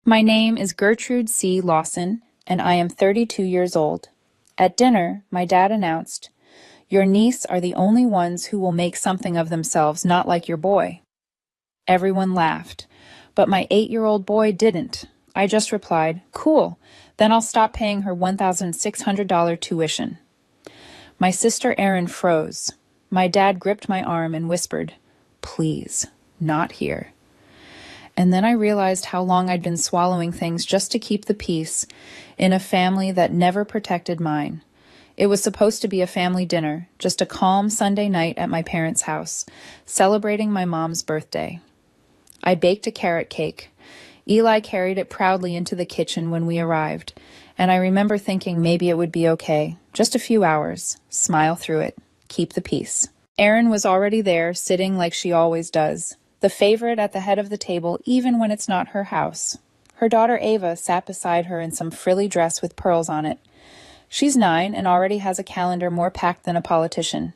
My name is Gertrude C. Lawson, and I am 32 years old. At dinner, my dad announced, "Your niece are the only ones who will make something of themselves, not like your boy." Everyone laughed, but my 8-year-old boy didn't. I just replied, "Cool, then I'll stop paying her $1,600 tuition." My sister Erin froze. My dad gripped my arm and whispered, "Please, not here." And then I realized how long I'd been swallowing things just to keep the peace in a family that never protected mine. It was supposed to be a family dinner, just a calm Sunday night at my parents' house, celebrating my mom's birthday. I baked a carrot cake. Eli carried it proudly into the kitchen when we arrived, and I remember thinking maybe it would be okay. Just a few hours. Smile through it. Keep the peace. Erin was already there, sitting like she always does, the favorite at the head of the table even when it's not her house. Her daughter Ava sat beside her in some frilly dress with pearls on it. She's 9 and already has a calendar more packed than a politician.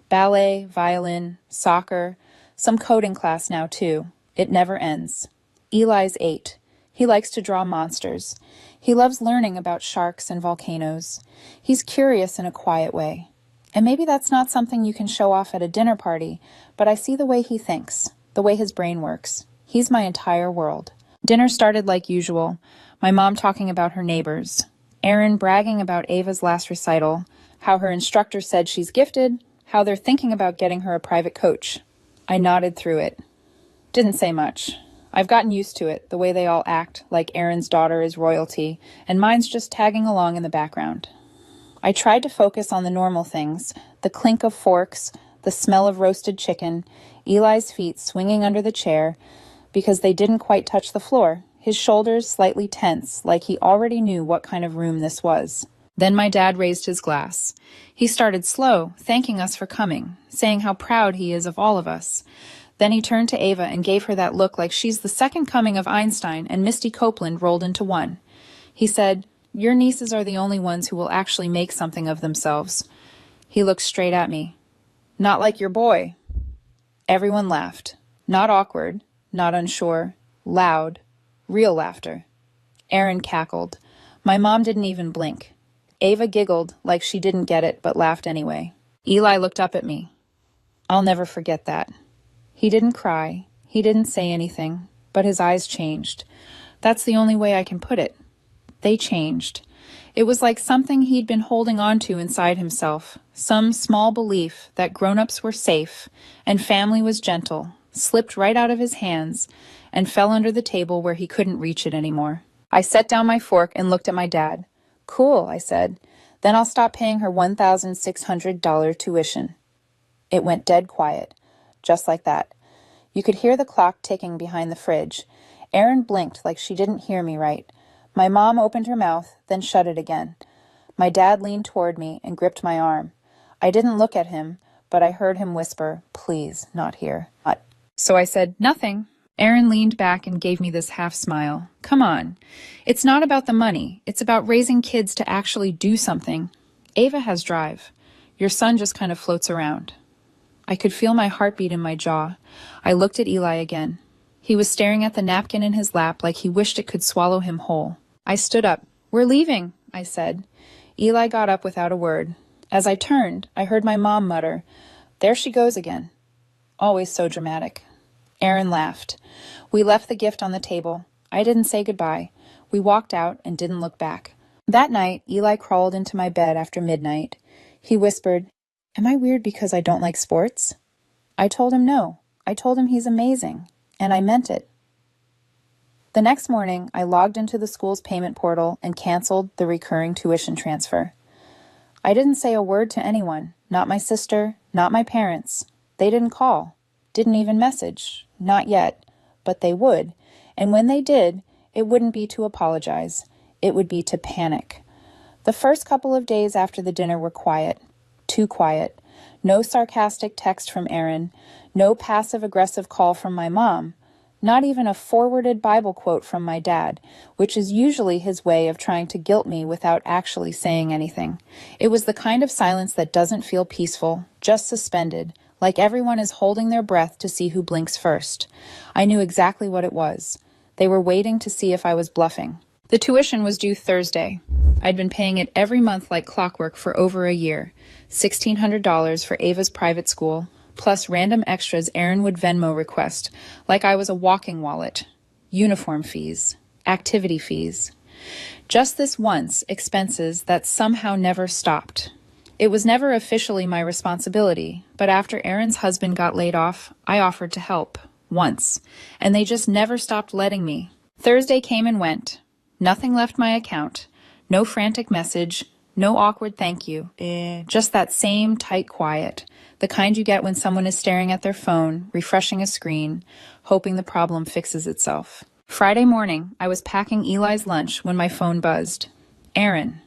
Ballet, violin, soccer, some coding class now too. It never ends. Eli's 8. He likes to draw monsters. He loves learning about sharks and volcanoes. He's curious in a quiet way. And maybe that's not something you can show off at a dinner party, but I see the way he thinks, the way his brain works. He's my entire world. Dinner started like usual, my mom talking about her neighbors, Erin bragging about Ava's last recital, how her instructor said she's gifted, how they're thinking about getting her a private coach. I nodded through it. Didn't say much. I've gotten used to it, the way they all act, like Erin's daughter is royalty, and mine's just tagging along in the background. I tried to focus on the normal things, the clink of forks, the smell of roasted chicken, Eli's feet swinging under the chair, because they didn't quite touch the floor, his shoulders slightly tense, like he already knew what kind of room this was. Then my dad raised his glass. He started slow, thanking us for coming, saying how proud he is of all of us. Then he turned to Ava and gave her that look like she's the second coming of Einstein and Misty Copeland rolled into one. He said, "Your nieces are the only ones who will actually make something of themselves." He looked straight at me. "Not like your boy." Everyone laughed. Not awkward, not unsure, loud, real laughter. Erin cackled. My mom didn't even blink. Ava giggled like she didn't get it but laughed anyway. Eli looked up at me. I'll never forget that. He didn't cry, he didn't say anything, but his eyes changed. That's the only way I can put it. They changed. It was like something he'd been holding on to inside himself, some small belief that grown-ups were safe and family was gentle, slipped right out of his hands and fell under the table where he couldn't reach it anymore. I set down my fork and looked at my dad. "Cool," I said. "Then I'll stop paying her $1,600 tuition." It went dead quiet. Just like that. You could hear the clock ticking behind the fridge. Erin blinked like she didn't hear me right. My mom opened her mouth, then shut it again. My dad leaned toward me and gripped my arm. I didn't look at him, but I heard him whisper, "Please, not here." So I said, "Nothing." Erin leaned back and gave me this half smile. "Come on. It's not about the money. It's about raising kids to actually do something. Ava has drive. Your son just kind of floats around." I could feel my heartbeat in my jaw. I looked at Eli again. He was staring at the napkin in his lap like he wished it could swallow him whole. I stood up. "We're leaving," I said. Eli got up without a word. As I turned, I heard my mom mutter, "There she goes again." Always so dramatic. Erin laughed. We left the gift on the table. I didn't say goodbye. We walked out and didn't look back. That night, Eli crawled into my bed after midnight. He whispered, "Am I weird because I don't like sports?" I told him no. I told him he's amazing. And I meant it. The next morning, I logged into the school's payment portal and canceled the recurring tuition transfer. I didn't say a word to anyone, not my sister, not my parents. They didn't call, didn't even message, not yet, but they would. And when they did, it wouldn't be to apologize. It would be to panic. The first couple of days after the dinner were quiet. Too quiet. No sarcastic text from Erin, no passive-aggressive call from my mom, not even a forwarded Bible quote from my dad, which is usually his way of trying to guilt me without actually saying anything. It was the kind of silence that doesn't feel peaceful, just suspended, like everyone is holding their breath to see who blinks first. I knew exactly what it was. They were waiting to see if I was bluffing. The tuition was due Thursday. I'd been paying it every month like clockwork for over a year. $1,600 for Ava's private school, plus random extras Aaron would Venmo request, like I was a walking wallet. Uniform fees, activity fees. Just this once, expenses that somehow never stopped. It was never officially my responsibility, but after Aaron's husband got laid off, I offered to help. Once. And they just never stopped letting me. Thursday came and went. Nothing left my account. No frantic message. No awkward thank you. Just that same tight quiet. The kind you get when someone is staring at their phone, refreshing a screen, hoping the problem fixes itself. Friday morning, I was packing Eli's lunch when my phone buzzed. Aaron.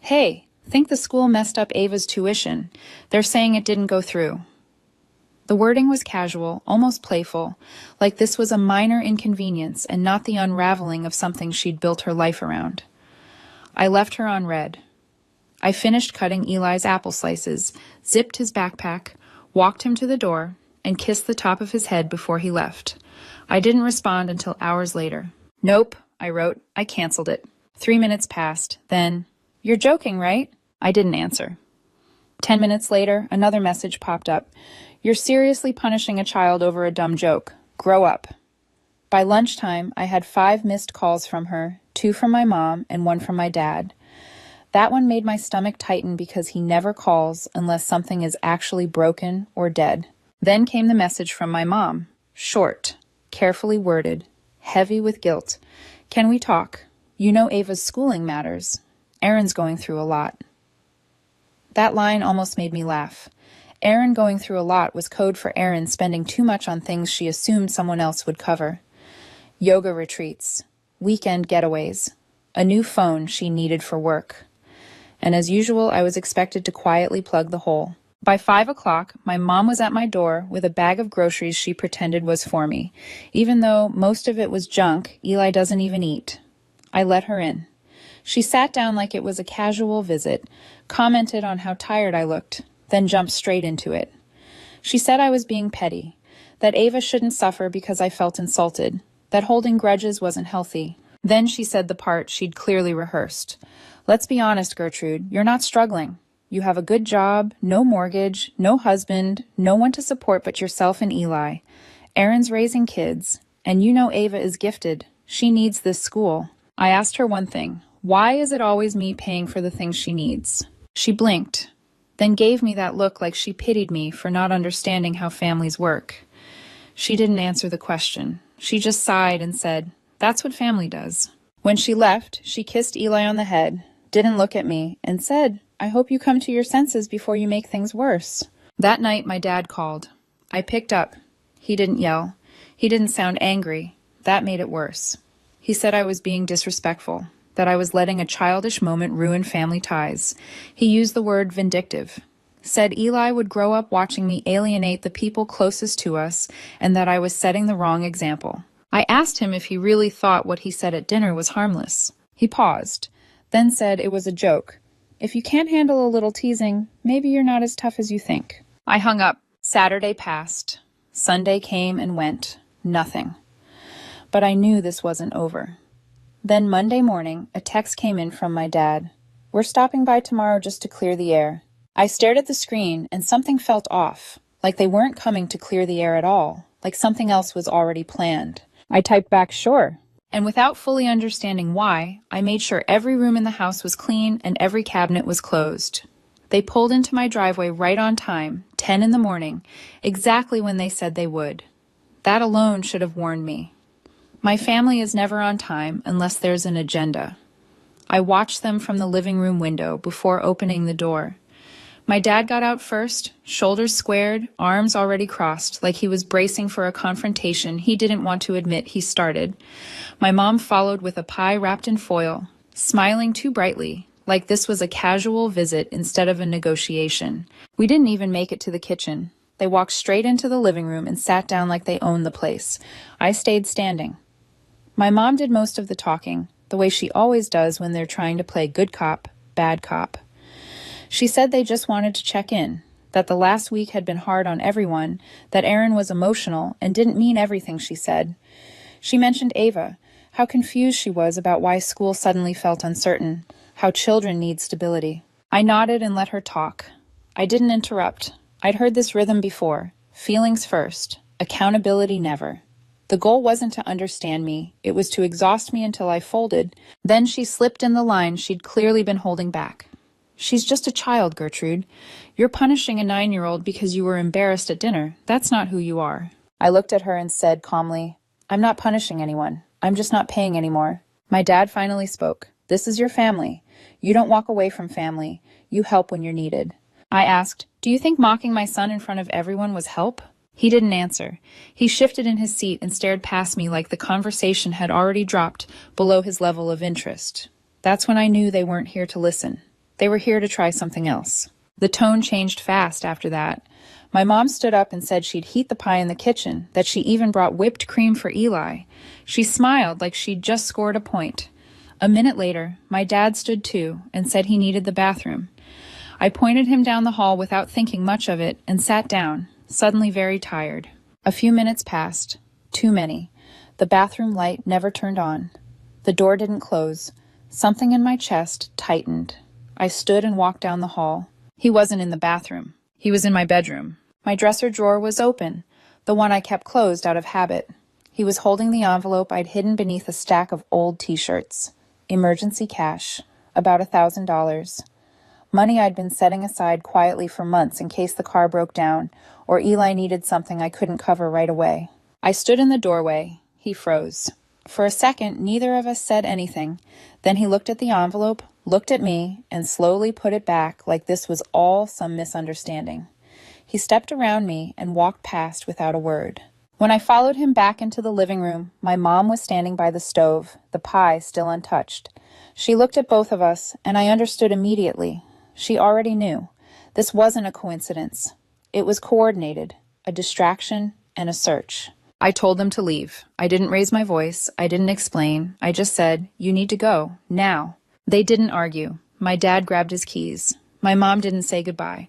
Hey, think the school messed up Ava's tuition. They're saying it didn't go through. The wording was casual, almost playful, like this was a minor inconvenience and not the unraveling of something she'd built her life around. I left her on read. I finished cutting Eli's apple slices, zipped his backpack, walked him to the door, and kissed the top of his head before he left. I didn't respond until hours later. Nope, I wrote. I canceled it. 3 minutes passed. Then, "You're joking, right?" I didn't answer. 10 minutes later, another message popped up. "You're seriously punishing a child over a dumb joke. Grow up." By lunchtime, I had 5 missed calls from her, 2 from my mom and 1 from my dad. That one made my stomach tighten because he never calls unless something is actually broken or dead. Then came the message from my mom. Short, carefully worded, heavy with guilt. "Can we talk? You know Ava's schooling matters. Aaron's going through a lot." That line almost made me laugh. Aaron going through a lot was code for Aaron spending too much on things she assumed someone else would cover. Yoga retreats, weekend getaways, a new phone she needed for work. And as usual, I was expected to quietly plug the hole. By 5 o'clock, my mom was at my door with a bag of groceries she pretended was for me, even though most of it was junk Eli doesn't even eat. I let her in. She sat down like it was a casual visit, commented on how tired I looked, then jumped straight into it. She said I was being petty, that Ava shouldn't suffer because I felt insulted, that holding grudges wasn't healthy. Then she said the part she'd clearly rehearsed. "Let's be honest, Gertrude, you're not struggling. You have a good job, no mortgage, no husband, no one to support but yourself and Eli. Aaron's raising kids, and you know Ava is gifted. She needs this school." I asked her one thing. Why is it always me paying for the things she needs? She blinked, then gave me that look like she pitied me for not understanding how families work. She didn't answer the question. She just sighed and said, "That's what family does." When she left, she kissed Eli on the head, didn't look at me, and said, "I hope you come to your senses before you make things worse." That night, my dad called. I picked up. He didn't yell. He didn't sound angry. That made it worse. He said I was being disrespectful, that I was letting a childish moment ruin family ties. He used the word vindictive. Said Eli would grow up watching me alienate the people closest to us, and that I was setting the wrong example. I asked him if he really thought what he said at dinner was harmless. He paused, then said it was a joke. If you can't handle a little teasing, maybe you're not as tough as you think. I hung up. Saturday passed. Sunday came and went. Nothing. But I knew this wasn't over. Then Monday morning, a text came in from my dad. "We're stopping by tomorrow just to clear the air." I stared at the screen and something felt off, like they weren't coming to clear the air at all, like something else was already planned. I typed back, "Sure." And without fully understanding why, I made sure every room in the house was clean and every cabinet was closed. They pulled into my driveway right on time, 10 in the morning, exactly when they said they would. That alone should have warned me. My family is never on time unless there's an agenda. I watched them from the living room window before opening the door. My dad got out first, shoulders squared, arms already crossed, like he was bracing for a confrontation he didn't want to admit he started. My mom followed with a pie wrapped in foil, smiling too brightly, like this was a casual visit instead of a negotiation. We didn't even make it to the kitchen. They walked straight into the living room and sat down like they owned the place. I stayed standing. My mom did most of the talking, the way she always does when they're trying to play good cop, bad cop. She said they just wanted to check in, that the last week had been hard on everyone, that Aaron was emotional and didn't mean everything she said. She mentioned Ava, how confused she was about why school suddenly felt uncertain, how children need stability. I nodded and let her talk. I didn't interrupt. I'd heard this rhythm before. Feelings first, accountability never. The goal wasn't to understand me, it was to exhaust me until I folded. Then she slipped in the line she'd clearly been holding back. She's just a child, Gertrude. You're punishing a 9-year-old because you were embarrassed at dinner. That's not who you are. I looked at her and said calmly, I'm not punishing anyone. I'm just not paying anymore. My dad finally spoke. This is your family. You don't walk away from family. You help when you're needed. I asked, do you think mocking my son in front of everyone was help? He didn't answer. He shifted in his seat and stared past me like the conversation had already dropped below his level of interest. That's when I knew they weren't here to listen. They were here to try something else. The tone changed fast after that. My mom stood up and said she'd heat the pie in the kitchen, that she even brought whipped cream for Eli. She smiled like she'd just scored a point. A minute later, my dad stood too and said he needed the bathroom. I pointed him down the hall without thinking much of it and sat down, suddenly very tired. A few minutes passed. Too many. The bathroom light never turned on. The door didn't close. Something in my chest tightened. I stood and walked down the hall. He wasn't in the bathroom. He was in my bedroom. My dresser drawer was open, the one I kept closed out of habit. He was holding the envelope I'd hidden beneath a stack of old t-shirts. Emergency cash. About $1,000. Money I'd been setting aside quietly for months in case the car broke down or Eli needed something I couldn't cover right away. I stood in the doorway. He froze. For a second, neither of us said anything. Then he looked at the envelope, looked at me, and slowly put it back like this was all some misunderstanding. He stepped around me and walked past without a word. When I followed him back into the living room, my mom was standing by the stove, the pie still untouched. She looked at both of us, and I understood immediately. She already knew. This wasn't a coincidence. It was coordinated, a distraction and a search. I told them to leave. I didn't raise my voice. I didn't explain. I just said, you need to go, now. They didn't argue. My dad grabbed his keys. My mom didn't say goodbye.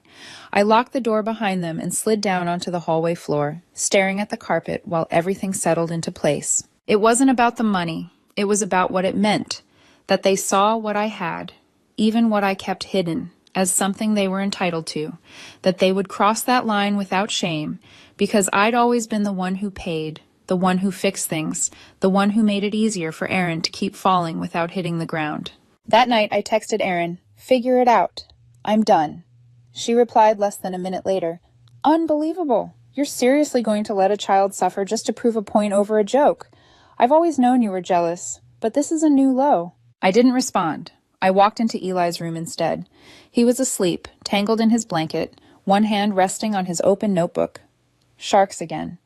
I locked the door behind them and slid down onto the hallway floor, staring at the carpet while everything settled into place. It wasn't about the money. It was about what it meant, that they saw what I had, even what I kept hidden, as something they were entitled to, that they would cross that line without shame, because I'd always been the one who paid, the one who fixed things, the one who made it easier for Erin to keep falling without hitting the ground. That night I texted Erin, figure it out. I'm done. She replied less than a minute later, unbelievable. You're seriously going to let a child suffer just to prove a point over a joke. I've always known you were jealous, but this is a new low. I didn't respond. I walked into Eli's room instead. He was asleep, tangled in his blanket, one hand resting on his open notebook. Sharks again.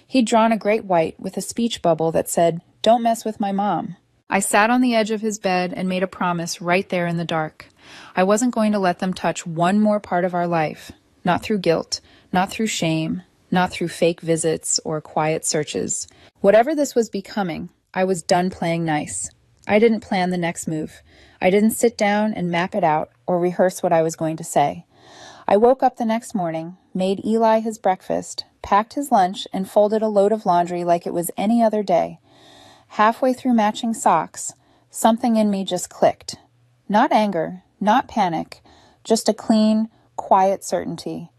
He'd drawn a great white with a speech bubble that said, don't mess with my mom. I sat on the edge of his bed and made a promise right there in the dark. I wasn't going to let them touch one more part of our life. Not through guilt, not through shame, not through fake visits or quiet searches. Whatever this was becoming, I was done playing nice. I didn't plan the next move. I didn't sit down and map it out or rehearse what I was going to say. I woke up the next morning, made Eli his breakfast, packed his lunch, and folded a load of laundry like it was any other day. Halfway through matching socks, something in me just clicked. Not anger, not panic, just a clean, quiet certainty.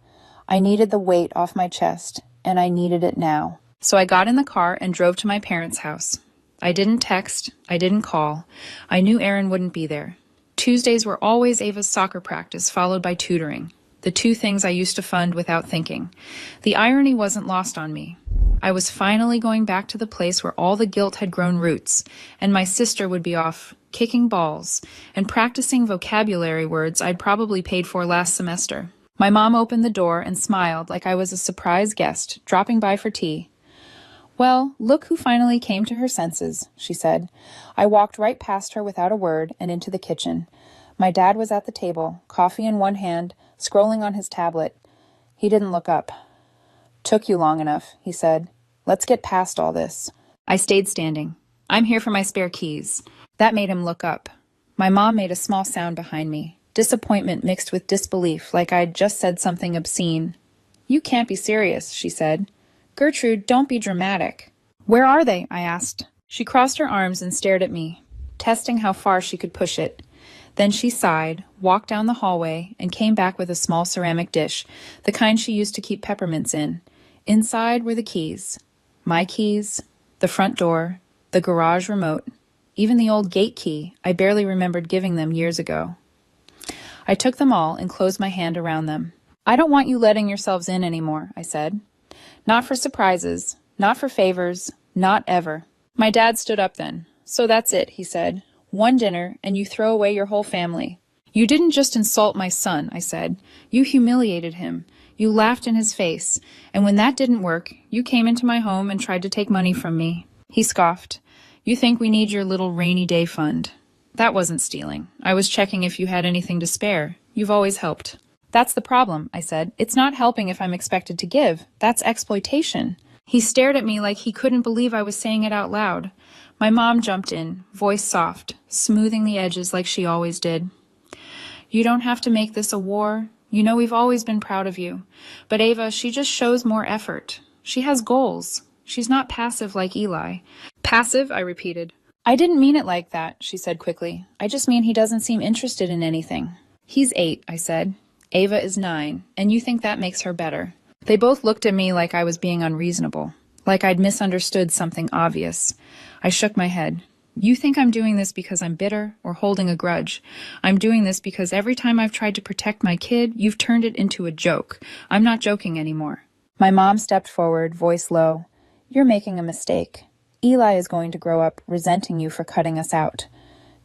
I needed the weight off my chest, and I needed it now. So I got in the car and drove to my parents' house. I didn't text, I didn't call. I knew Erin wouldn't be there. Tuesdays were always Ava's soccer practice, followed by tutoring. The two things I used to fund without thinking. The irony wasn't lost on me. I was finally going back to the place where all the guilt had grown roots, and my sister would be off kicking balls and practicing vocabulary words I'd probably paid for last semester. My mom opened the door and smiled like I was a surprise guest dropping by for tea. Well, look who finally came to her senses, she said. I walked right past her without a word and into the kitchen. My dad was at the table, coffee in one hand, scrolling on his tablet. He didn't look up. Took you long enough, he said. Let's get past all this. I stayed standing. I'm here for my spare keys. That made him look up. My mom made a small sound behind me, disappointment mixed with disbelief, like I'd just said something obscene. You can't be serious, she said. Gertrude, don't be dramatic. Where are they? I asked. She crossed her arms and stared at me, testing how far she could push it. Then she sighed, walked down the hallway, and came back with a small ceramic dish, the kind she used to keep peppermints in. Inside were the keys. My keys, the front door, the garage remote, even the old gate key I barely remembered giving them years ago. I took them all and closed my hand around them. I don't want you letting yourselves in anymore, I said. Not for surprises, not for favors, not ever. My dad stood up then. So that's it, he said. One dinner, and you throw away your whole family. You didn't just insult my son, I said. You humiliated him. You laughed in his face. And when that didn't work, you came into my home and tried to take money from me. He scoffed. You think we need your little rainy day fund. That wasn't stealing. I was checking if you had anything to spare. You've always helped. That's the problem, I said. It's not helping if I'm expected to give. That's exploitation. He stared at me like he couldn't believe I was saying it out loud. My mom jumped in, voice soft, smoothing the edges like she always did. You don't have to make this a war. You know we've always been proud of you. But Ava, she just shows more effort. She has goals. She's not passive like Eli. Passive? I repeated. I didn't mean it like that, she said quickly. I just mean he doesn't seem interested in anything. He's 8, I said. Ava is 9, and you think that makes her better. They both looked at me like I was being unreasonable, like I'd misunderstood something obvious. I shook my head. You think I'm doing this because I'm bitter or holding a grudge. I'm doing this because every time I've tried to protect my kid, you've turned it into a joke. I'm not joking anymore. My mom stepped forward, voice low. You're making a mistake. Eli is going to grow up resenting you for cutting us out.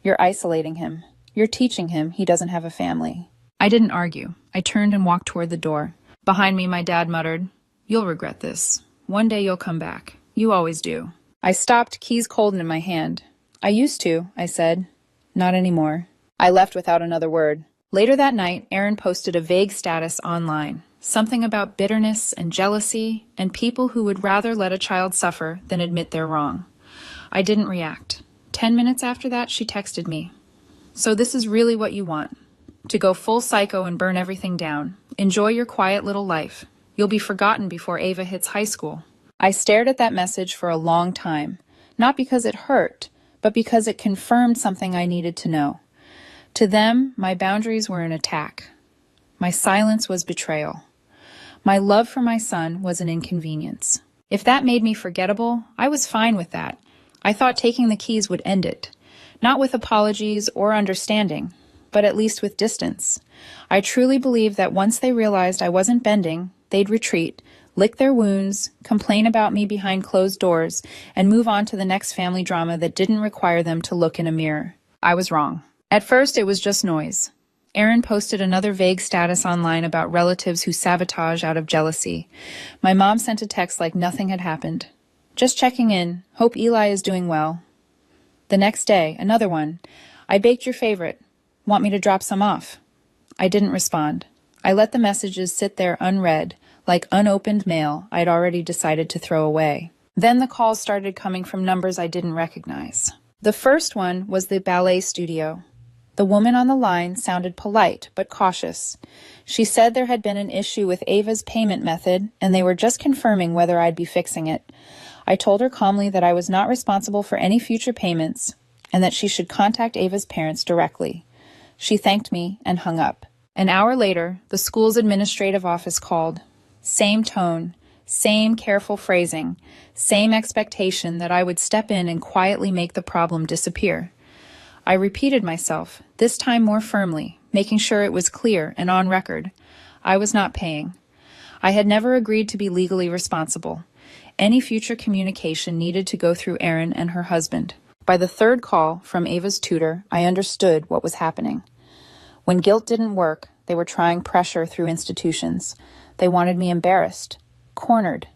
You're isolating him. You're teaching him he doesn't have a family. I didn't argue. I turned and walked toward the door. Behind me, my dad muttered, You'll regret this. One day you'll come back. You always do. I stopped, keys cold in my hand. I used to, I said. Not anymore. I left without another word. Later that night, Aaron posted a vague status online. Something about bitterness and jealousy and people who would rather let a child suffer than admit they're wrong. I didn't react. 10 minutes after that, she texted me. So this is really what you want? To go full psycho and burn everything down. Enjoy your quiet little life. You'll be forgotten before Ava hits high school. I stared at that message for a long time, not because it hurt, but because it confirmed something I needed to know. To them, my boundaries were an attack. My silence was betrayal. My love for my son was an inconvenience. If that made me forgettable, I was fine with that. I thought taking the keys would end it. Not with apologies or understanding, but at least with distance. I truly believed that once they realized I wasn't bending, they'd retreat, lick their wounds, complain about me behind closed doors, and move on to the next family drama that didn't require them to look in a mirror. I was wrong. At first, it was just noise. Aaron posted another vague status online about relatives who sabotage out of jealousy. My mom sent a text like nothing had happened. Just checking in. Hope Eli is doing well. The next day, another one. I baked your favorite. Want me to drop some off? I didn't respond. I let the messages sit there unread, like unopened mail I'd already decided to throw away. Then the calls started coming from numbers I didn't recognize. The first one was the ballet studio. The woman on the line sounded polite but cautious. She said there had been an issue with Ava's payment method, and they were just confirming whether I'd be fixing it. I told her calmly that I was not responsible for any future payments, and that she should contact Ava's parents directly. She thanked me and hung up. An hour later, the school's administrative office called. Same tone, same careful phrasing, same expectation that I would step in and quietly make the problem disappear. I repeated myself, this time more firmly, making sure it was clear and on record. I was not paying. I had never agreed to be legally responsible. Any future communication needed to go through Erin and her husband. By the third call from Ava's tutor, I understood what was happening. When guilt didn't work, they were trying pressure through institutions. They wanted me embarrassed, cornered.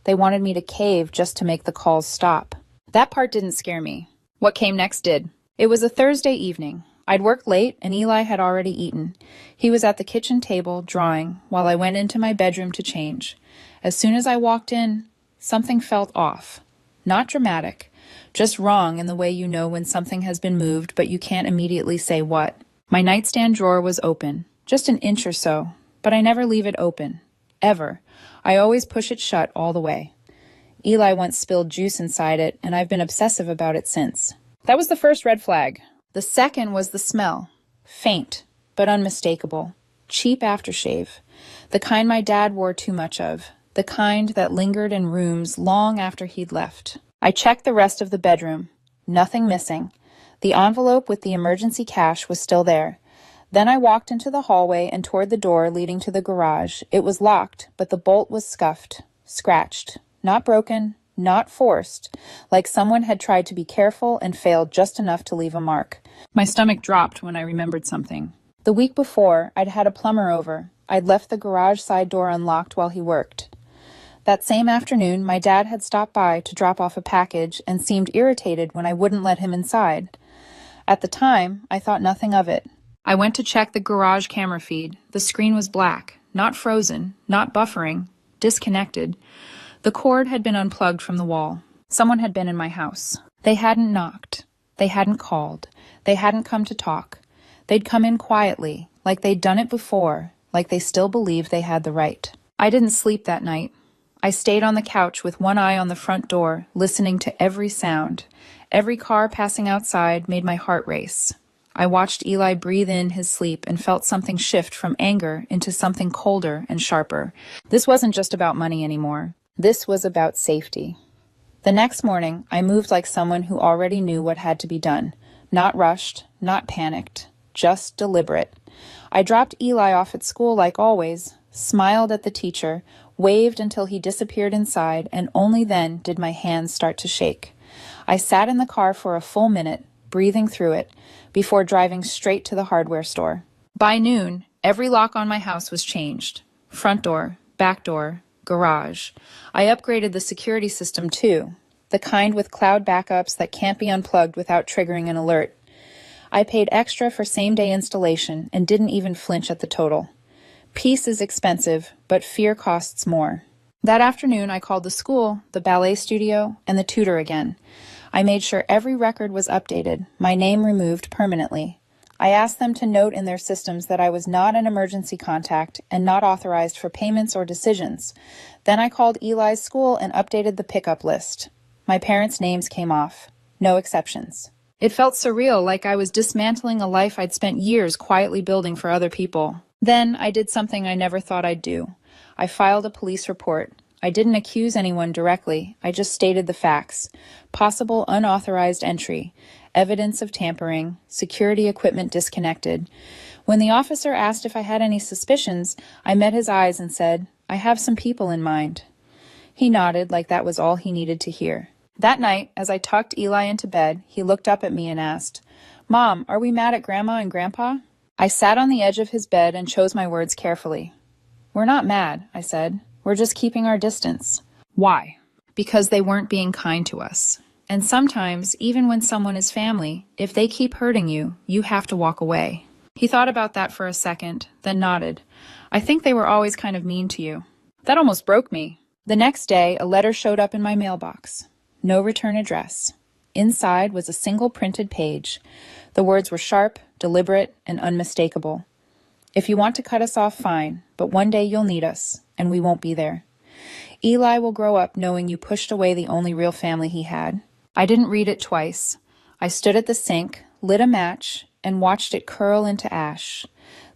They wanted me to cave just to make the calls stop. That part didn't scare me. What came next did. It was a Thursday evening. I'd worked late and Eli had already eaten. He was at the kitchen table, drawing, while I went into my bedroom to change. As soon as I walked in, something felt off. Not dramatic, just wrong in the way you know when something has been moved but you can't immediately say what. My nightstand drawer was open, just an inch or so, but I never leave it open. Ever. I always push it shut all the way. Eli once spilled juice inside it, and I've been obsessive about it since. That was the first red flag. The second was the smell. Faint, but unmistakable. Cheap aftershave. The kind my dad wore too much of. The kind that lingered in rooms long after he'd left. I checked the rest of the bedroom. Nothing missing. The envelope with the emergency cash was still there. Then I walked into the hallway and toward the door leading to the garage. It was locked, but the bolt was scuffed, scratched. Not broken, not forced, like someone had tried to be careful and failed just enough to leave a mark. My stomach dropped when I remembered something. The week before, I'd had a plumber over. I'd left the garage side door unlocked while he worked. That same afternoon, my dad had stopped by to drop off a package and seemed irritated when I wouldn't let him inside. At the time, I thought nothing of it. I went to check the garage camera feed. The screen was black, not frozen, not buffering, disconnected. The cord had been unplugged from the wall. Someone had been in my house. They hadn't knocked. They hadn't called. They hadn't come to talk. They'd come in quietly, like they'd done it before, like they still believed they had the right. I didn't sleep that night. I stayed on the couch with one eye on the front door, listening to every sound. Every car passing outside made my heart race. I watched Eli breathe in his sleep and felt something shift from anger into something colder and sharper. This wasn't just about money anymore. This was about safety. The next morning, I moved like someone who already knew what had to be done. Not rushed, not panicked, just deliberate. I dropped Eli off at school like always, smiled at the teacher, waved until he disappeared inside, and only then did my hands start to shake. I sat in the car for a full minute, breathing through it, before driving straight to the hardware store. By noon, every lock on my house was changed. Front door, back door, garage. I upgraded the security system too, the kind with cloud backups that can't be unplugged without triggering an alert. I paid extra for same-day installation and didn't even flinch at the total. Peace is expensive, but fear costs more. That afternoon, I called the school, the ballet studio, and the tutor again. I made sure every record was updated, my name removed permanently. I asked them to note in their systems that I was not an emergency contact and not authorized for payments or decisions. Then I called Eli's school and updated the pickup list. My parents' names came off. No exceptions. It felt surreal, like I was dismantling a life I'd spent years quietly building for other people. Then I did something I never thought I'd do. I filed a police report. I didn't accuse anyone directly. I just stated the facts. Possible unauthorized entry. Evidence of tampering, security equipment disconnected. When the officer asked if I had any suspicions, I met his eyes and said, "I have some people in mind." He nodded like that was all he needed to hear. That night, as I tucked Eli into bed, he looked up at me and asked, "Mom, are we mad at Grandma and Grandpa?" I sat on the edge of his bed and chose my words carefully. "We're not mad," I said. "We're just keeping our distance." Why? Because they weren't being kind to us. And sometimes, even when someone is family, if they keep hurting you, you have to walk away. He thought about that for a second, then nodded. "I think they were always kind of mean to you." That almost broke me. The next day, a letter showed up in my mailbox. No return address. Inside was a single printed page. The words were sharp, deliberate, and unmistakable. "If you want to cut us off, fine, but one day you'll need us, and we won't be there. Eli will grow up knowing you pushed away the only real family he had." I didn't read it twice. I stood at the sink, lit a match, and watched it curl into ash.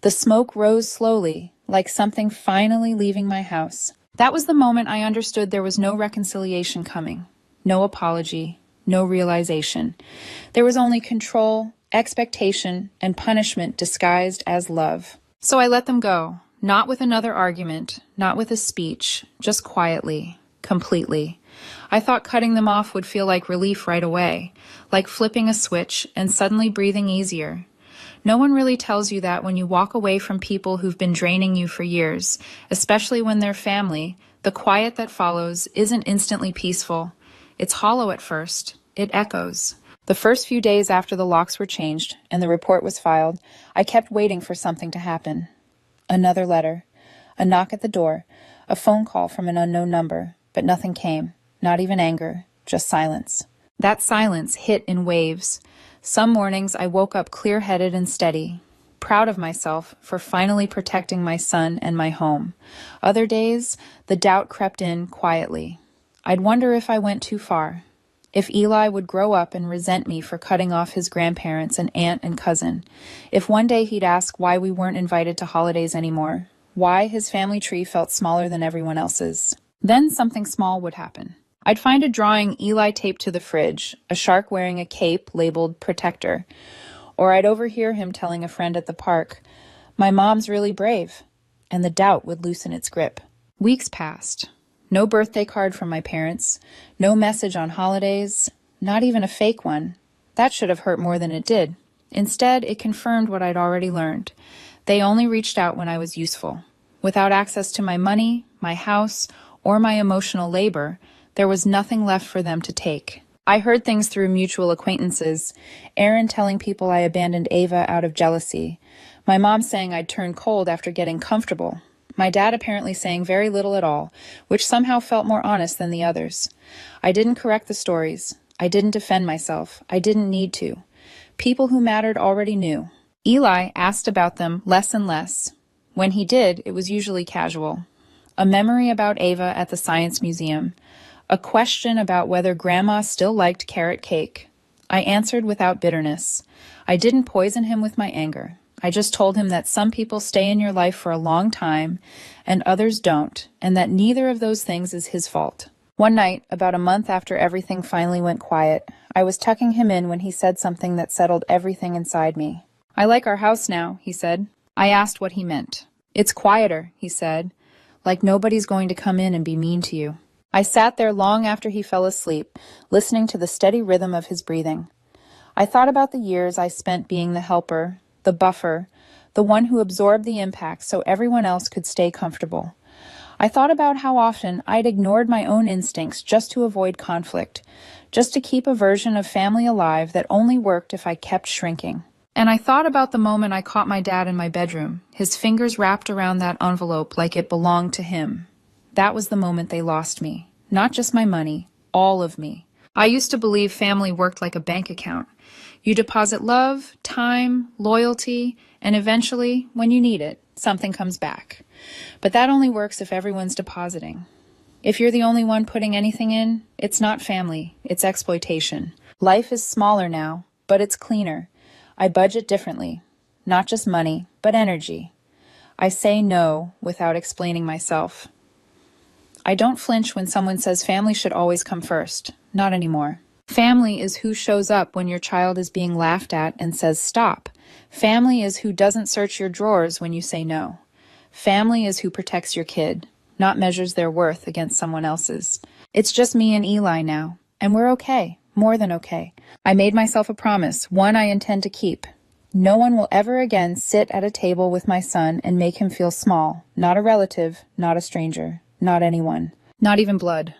The smoke rose slowly, like something finally leaving my house. That was the moment I understood there was no reconciliation coming. No apology, no realization. There was only control, expectation, and punishment disguised as love. So I let them go, not with another argument, not with a speech, just quietly, completely. I thought cutting them off would feel like relief right away, like flipping a switch and suddenly breathing easier. No one really tells you that when you walk away from people who've been draining you for years, especially when they're family. The quiet that follows isn't instantly peaceful. It's hollow at first. It echoes. The first few days after the locks were changed and the report was filed, I kept waiting for something to happen. Another letter, a knock at the door, a phone call from an unknown number, but nothing came. Not even anger, just silence. That silence hit in waves. Some mornings I woke up clear-headed and steady, proud of myself for finally protecting my son and my home. Other days, the doubt crept in quietly. I'd wonder if I went too far. If Eli would grow up and resent me for cutting off his grandparents and aunt and cousin. If one day he'd ask why we weren't invited to holidays anymore. Why his family tree felt smaller than everyone else's. Then something small would happen. I'd find a drawing Eli taped to the fridge, a shark wearing a cape labeled Protector. Or I'd overhear him telling a friend at the park, "My mom's really brave," and the doubt would loosen its grip. Weeks passed. No birthday card from my parents, no message on holidays, not even a fake one. That should have hurt more than it did. Instead, it confirmed what I'd already learned. They only reached out when I was useful. Without access to my money, my house, or my emotional labor, there was nothing left for them to take. I heard things through mutual acquaintances, Aaron telling people I abandoned Ava out of jealousy, my mom saying I'd turned cold after getting comfortable, my dad apparently saying very little at all, which somehow felt more honest than the others. I didn't correct the stories. I didn't defend myself. I didn't need to. People who mattered already knew. Eli asked about them less and less. When he did, it was usually casual. A memory about Ava at the Science Museum. A question about whether Grandma still liked carrot cake. I answered without bitterness. I didn't poison him with my anger. I just told him that some people stay in your life for a long time and others don't, and that neither of those things is his fault. One night, about a month after everything finally went quiet, I was tucking him in when he said something that settled everything inside me. "I like our house now," he said. I asked what he meant. "It's quieter," he said, "like nobody's going to come in and be mean to you." I sat there long after he fell asleep, listening to the steady rhythm of his breathing. I thought about the years I spent being the helper, the buffer, the one who absorbed the impact so everyone else could stay comfortable. I thought about how often I'd ignored my own instincts just to avoid conflict, just to keep a version of family alive that only worked if I kept shrinking. And I thought about the moment I caught my dad in my bedroom, his fingers wrapped around that envelope like it belonged to him. That was the moment they lost me. Not just my money, all of me. I used to believe family worked like a bank account. You deposit love, time, loyalty, and eventually, when you need it, something comes back. But that only works if everyone's depositing. If you're the only one putting anything in, it's not family, it's exploitation. Life is smaller now, but it's cleaner. I budget differently. Not just money, but energy. I say no without explaining myself. I don't flinch when someone says family should always come first. Not anymore. Family is who shows up when your child is being laughed at and says stop. Family is who doesn't search your drawers when you say no. Family is who protects your kid, not measures their worth against someone else's. It's just me and Eli now, and we're okay, more than okay. I made myself a promise, one I intend to keep. No one will ever again sit at a table with my son and make him feel small, not a relative, not a stranger, not anyone, not even blood.